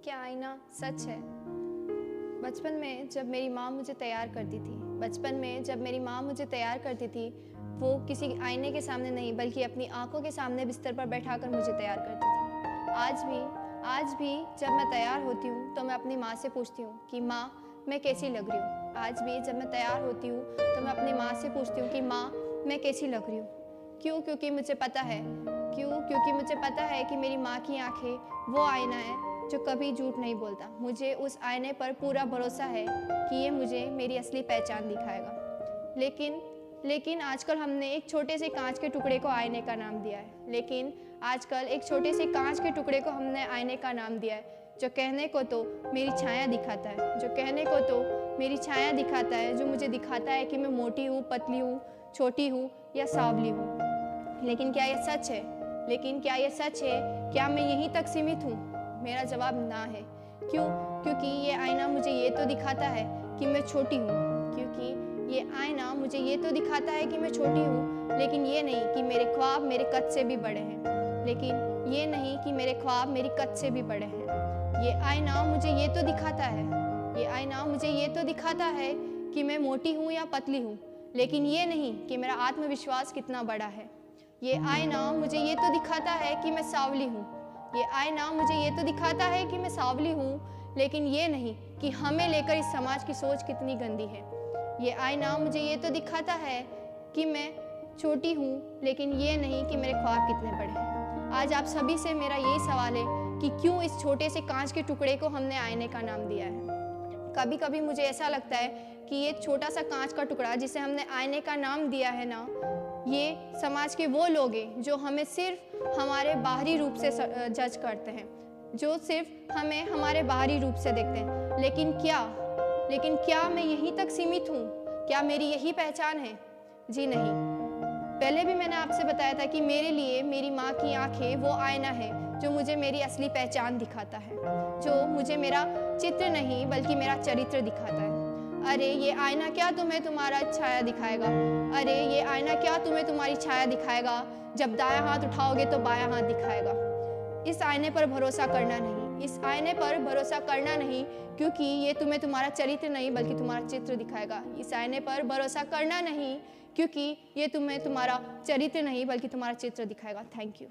क्या आईना सच है? बचपन में जब मेरी माँ मुझे तैयार करती थी, वो किसी आईने के सामने नहीं बल्कि अपनी आँखों के सामने बिस्तर पर बैठाकर मुझे तैयार करती थी। आज भी जब मैं तैयार होती हूँ तो मैं अपनी माँ से पूछती हूँ कि माँ, मैं कैसी लग रही हूँ। आज भी जब मैं तैयार होती हूँ तो मैं अपनी माँ से पूछती हूँ कि माँ, मैं कैसी लग रही हूँ। क्यों? क्योंकि मुझे पता है कि मेरी माँ की आँखें वो आईना है जो कभी झूठ नहीं बोलता। मुझे उस आईने पर पूरा भरोसा है कि ये मुझे मेरी असली पहचान दिखाएगा। लेकिन आजकल हमने एक छोटे से कांच के टुकड़े को आईने का नाम दिया है। जो कहने को तो मेरी छाया दिखाता है, जो मुझे दिखाता है कि मैं मोटी हूँ, पतली हूँ, छोटी हूँ या सांवली हूँ। लेकिन क्या ये सच है? क्या मैं यहीं तक सीमित हूँ? मेरा जवाब ना है। क्यों? क्योंकि ये आईना मुझे ये तो दिखाता है कि मैं छोटी हूँ, लेकिन ये नहीं कि मेरे ख्वाब मेरे कद से भी बड़े हैं। ये आईना मुझे ये तो दिखाता है कि मैं मोटी हूँ या पतली हूँ, लेकिन ये नहीं कि मेरा आत्मविश्वास कितना बड़ा है। ये आईना मुझे ये तो दिखाता है कि मैं सांवली हूँ, लेकिन ये नहीं कि हमें लेकर इस समाज की सोच कितनी गंदी है। ये आईना मुझे ये तो दिखाता है कि मैं छोटी हूँ, लेकिन ये नहीं कि मेरे ख्वाब कितने बड़े हैं। आज आप सभी से मेरा यही सवाल है कि क्यों इस छोटे से कांच के टुकड़े को हमने आईने का नाम दिया है। कभी कभी मुझे ऐसा लगता है कि ये छोटा सा कांच का टुकड़ा जिसे हमने आईने का नाम दिया है ना, ये समाज के वो लोग हैं जो हमें सिर्फ हमारे बाहरी रूप से जज करते हैं, जो सिर्फ हमें हमारे बाहरी रूप से देखते हैं। लेकिन क्या मैं यहीं तक सीमित हूँ? क्या मेरी यही पहचान है? जी नहीं। पहले भी मैंने आपसे बताया था कि मेरे लिए मेरी माँ की आंखें वो आईना है जो मुझे मेरी असली पहचान दिखाता है, जो मुझे मेरा चित्र नहीं बल्कि मेरा चरित्र दिखाता है। अरे ये आईना क्या तुम्हें तुम्हारी छाया दिखाएगा? जब दायां हाथ उठाओगे तो बायां हाथ दिखाएगा। इस आईने पर भरोसा करना नहीं, क्योंकि ये तुम्हें तुम्हारा चरित्र नहीं बल्कि तुम्हारा चित्र दिखाएगा। इस आईने पर भरोसा करना नहीं, क्योंकि ये तुम्हें तुम्हारा चरित्र नहीं बल्कि तुम्हारा चित्र दिखाएगा। Thank you.